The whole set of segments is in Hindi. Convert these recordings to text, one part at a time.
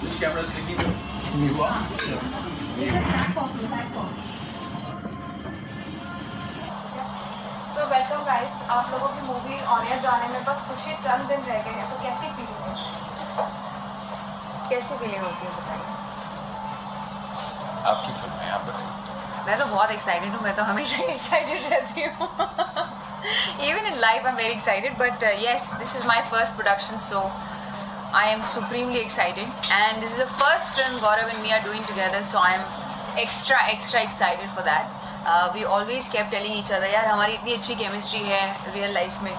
Which camera is clicking? You are? So welcome guys, आप लोगों की मूवी ऑन एयर जाने में बस कुछ ही चंद दिन रह गए हैं, तो कैसी फीलिंग है? कैसी फीलिंग होती है बताइए? आपकी फिल्म है, आप बताइए। मैं तो बहुत एक्साइटेड हूँ, मैं तो हमेशा ही एक्साइटेड रहती हूँ। Even in life I'm very excited, but yes, this is my first production, so I am supremely excited. And this is the first film Gaurav and me are doing together, so I am extra excited for that. We always kept telling each other, यार हमारी इतनी अच्छी केमिस्ट्री है रियल लाइफ में,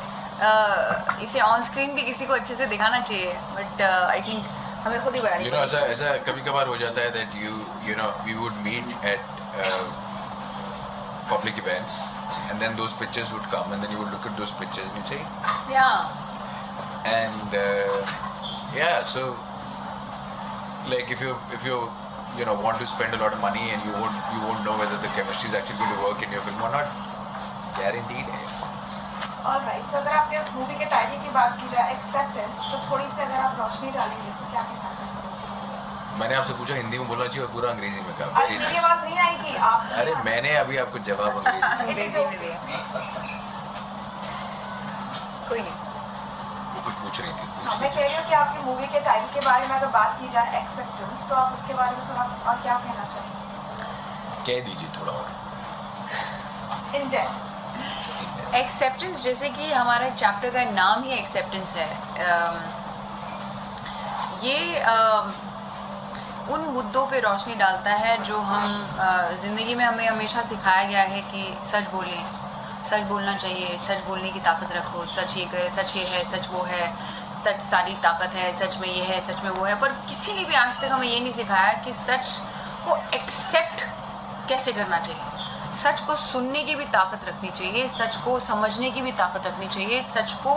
इसे ऑन स्क्रीन भी किसी को अच्छे से दिखाना चाहिए, बट आई थिंक हमें खुद ही बनानी पड़ेगी। ऐसा कभी कभार हो जाता है that you know we would meet at public events and then those pictures would come and then you would look at those pictures and you say yeah, and yeah, so like if you want to spend a lot of money and you won't know whether the chemistry is actually going to work in your film or not, guaranteed है। Alright, so अगर आपके मूवी के टाइटल की बात की जाए एक्सेप्टेंस, तो थोड़ी सी अगर आप रोशनी डालेंगे तो क्या कहना चाहेंगे इसके बारे में? मैंने आपसे पूछा हिंदी में बोलना चाहिए और पूरा अंग्रेजी में कहा। अरे मेरी आवाज नहीं आएगी आप? अरे मैंने अभी आपको जवाब अंग्रेजी में दिया। कोई नहीं, वो कुछ पूछ रही थी। हाँ, मैं कह रही हूँ कि आपकी मूवी के टाइटल के बारे में अगर बात की जाए एक्सेप्टेंस, तो आप उसके बारे में थोड़ा और क्या कहना चाहेंगे? कह दीजिए थोड़ा और। In depth. एक्सेप्टेंस, जैसे कि हमारा चैप्टर का नाम ही एक्सेप्टेंस है, ये उन मुद्दों पे रोशनी डालता है जो हम ज़िंदगी में हमें हमेशा सिखाया गया है कि सच बोलें, सच बोलना चाहिए, सच बोलने की ताकत रखो, सच ये करे, सच ये है, सच वो है, सच सारी ताकत है, सच में ये है, सच में वो है, पर किसी ने भी आज तक हमें ये नहीं सिखाया कि सच को एक्सेप्ट कैसे करना चाहिए। सच को सुनने की भी ताकत रखनी चाहिए, सच को समझने की भी ताकत रखनी चाहिए, सच को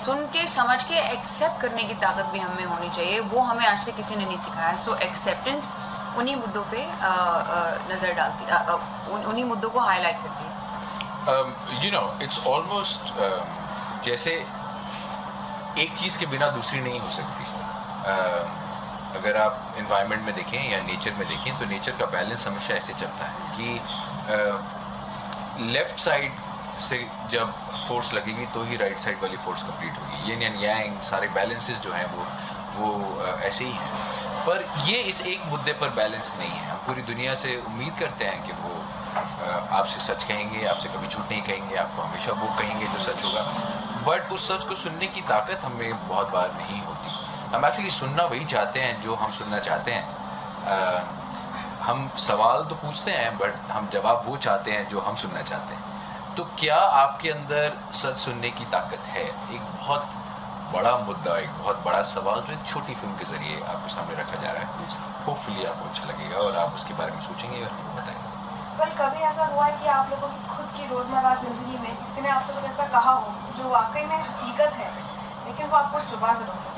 सुन के समझ के एक्सेप्ट करने की ताकत भी हमें होनी चाहिए। वो हमें आज से किसी ने नहीं सिखाया। सो एक्सेप्टेंस उन्हीं मुद्दों पे नज़र डालती है, उन्हीं मुद्दों को हाईलाइट करती है। You know, it's almost जैसे एक चीज़ के बिना दूसरी नहीं हो सकती। अगर आप इन्वायरमेंट में देखें या नेचर में देखें तो नेचर का बैलेंस हमेशा ऐसे चलता है कि लेफ़्ट साइड से जब फोर्स लगेगी तो ही राइट साइड वाली फोर्स कंप्लीट होगी। यिन एंड यांग सारे बैलेंसेस जो हैं वो ऐसे ही हैं, पर ये इस एक मुद्दे पर बैलेंस नहीं है। हम पूरी दुनिया से उम्मीद करते हैं कि वो आपसे सच कहेंगे, आपसे कभी झूठ नहीं कहेंगे, आपको हमेशा वो कहेंगे जो सच होगा, बट उस सच को सुनने की ताकत हमें बहुत बार नहीं होती। हम एक्चुअली सुनना वही चाहते हैं जो हम सुनना चाहते हैं। हम सवाल तो पूछते हैं बट हम जवाब वो चाहते हैं जो हम सुनना चाहते हैं। तो क्या आपके अंदर सच सुनने की ताकत है? एक बहुत बड़ा मुद्दा, एक बहुत बड़ा सवाल जो एक छोटी फिल्म के ज़रिए आपके सामने रखा जा रहा है। होपफुली आपको अच्छा लगेगा और आप उसके बारे में सोचेंगे और हमको बताएंगे। पर कभी ऐसा हुआ है कि आप लोगों की खुद की रोज़मर्रा ज़िंदगी में किसी ने आपसे कुछ ऐसा कहा हो जो वाकई में हकीकत है लेकिन वो आपको चुभा ज़रूर है?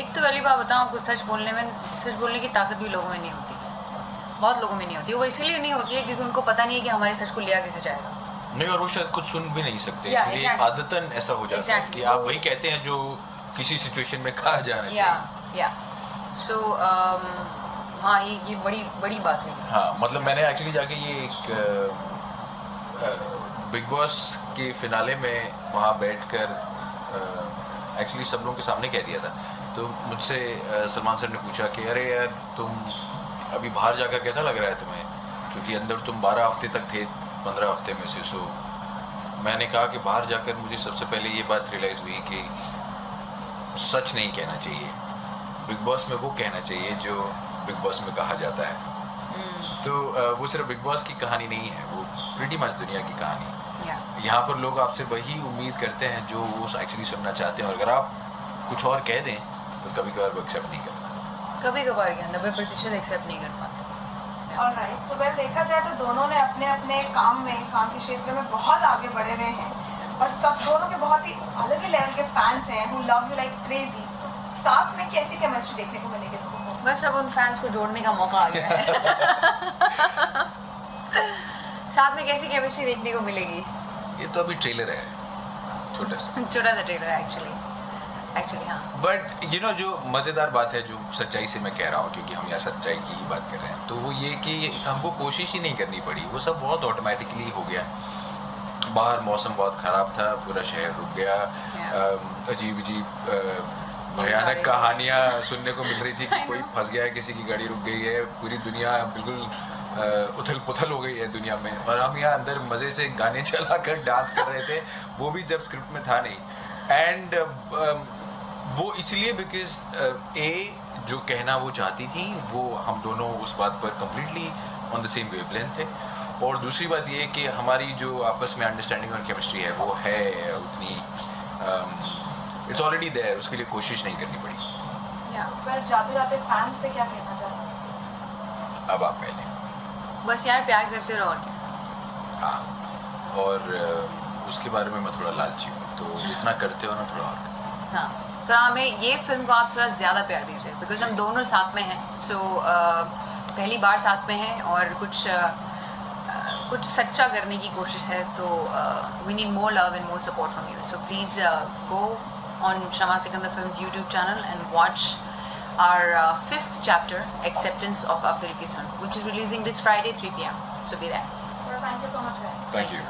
एक तो पहली बात बताऊँ आपको, सच बोलने की ताकत भी लोगों में नहीं होती, बहुत लोगों में नहीं होती। वो इसलिए नहीं होती है क्योंकि उनको पता नहीं है कि हमारे सच को लिया कैसे जाएगा। नहीं, और वो शायद कुछ सुन भी नहीं सकते, इसलिए आदतन ऐसा हो जाता है कि आप वही कहते हैं जो किसी सिचुएशन में कहा जाना चाहिए। सो हाँ, ये बड़ी बात है। हाँ, मतलब मैंने एक्चुअली जाके ये एक बिग बॉस के फिनाले में वहाँ बैठकर एक्चुअली सब लोगों के सामने कह दिया था। तो मुझसे सलमान सर ने पूछा कि अरे यार तुम अभी बाहर जाकर कैसा लग रहा है तुम्हें, क्योंकि अंदर तुम 12 हफ्ते तक थे 15 हफ्ते में से। सो मैंने कहा कि बाहर जाकर मुझे सबसे पहले ये बात रियलाइज़ हुई कि सच नहीं कहना चाहिए, बिग बॉस में वो कहना चाहिए जो बिग बॉस में कहा जाता है। तो वो सिर्फ बिग बॉस की कहानी नहीं है, वो प्रीटी मच दुनिया की कहानी है। यहाँ पर लोग आपसे वही उम्मीद करते हैं जो वो एक्चुअली सुनना चाहते हैं, और अगर आप कुछ और कह दें तो कभी कभार वो एक्सेप्ट नहीं करता। कभी कभार क्या 90% एक्सेप्ट नहीं कर पाते। ऑलराइट, सो वेल देखा जाए तो दोनों ने अपने अपने काम के क्षेत्र में बहुत आगे बढ़े हुए हैं और सब दोनों के बहुत ही अलग ही लेवल के फैंस हैं who love you like crazy। तो साथ में कैसी केमिस्ट्री देखने को मिलेगी लोगों को? बस अब उन फैंस को जोड़ने का मौका आ गया है। साथ में कैसी केमिस्ट्री देखने को मिलेगी? ये तो अभी ट्रेलर है, छोटा सा ट्रेलर है एक्चुअली। एक्चुअली हाँ. बट यू नो जो मज़ेदार बात है, जो सच्चाई से मैं कह रहा हूँ, क्योंकि हम यहाँ सच्चाई की ही बात कर रहे हैं, तो वो ये कि हमको कोशिश ही नहीं करनी पड़ी, वो सब बहुत ऑटोमेटिकली हो गया. बाहर मौसम बहुत ख़राब था, पूरा शहर रुक गया, अजीब भयानक कहानियाँ सुनने को मिल रही थी कि कोई फंस गया है, किसी की गाड़ी रुक गई है, पूरी दुनिया बिल्कुल उथल पुथल हो गई है दुनिया में, और हम यहाँ अंदर मज़े से गाने चला कर डांस कर रहे थे, वो भी जब स्क्रिप्ट में था नहीं. एंड वो इसलिए बिकॉज जो कहना वो चाहती थी वो हम दोनों उस बात पर completely on the same wavelength थे, और दूसरी बात ये है कि हमारी जो आपस में अंडरस्टैंडिंग और केमिस्ट्री है वो है उतनी, इट्स ऑलरेडी देयर, उसके लिए कोशिश नहीं करनी पड़ी. पर जाते जाते फैन से क्या कहना चाहते हैं? अब आप पहले. बस यार प्यार करते रहो. हाँ, और उसके बारे में मैं थोड़ा लालची हूँ, तो जितना करते हो ना थोड़ा और. हाँ, तो हमें ये फिल्म को आप थोड़ा ज़्यादा प्यार दीजिए, बिकॉज हम दोनों साथ में हैं. सो पहली बार साथ में हैं, और कुछ सच्चा करने की कोशिश है, तो we need more love and more support from you. So please go on Shama Sikandar films YouTube channel and watch our 5th chapter, Acceptance of Ab Dil Ki Sun, which is releasing this Friday 3 p.m. So be there. Well, thank you so much, guys. Thank you.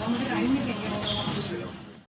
मुझे टाइम नहीं चाहिए.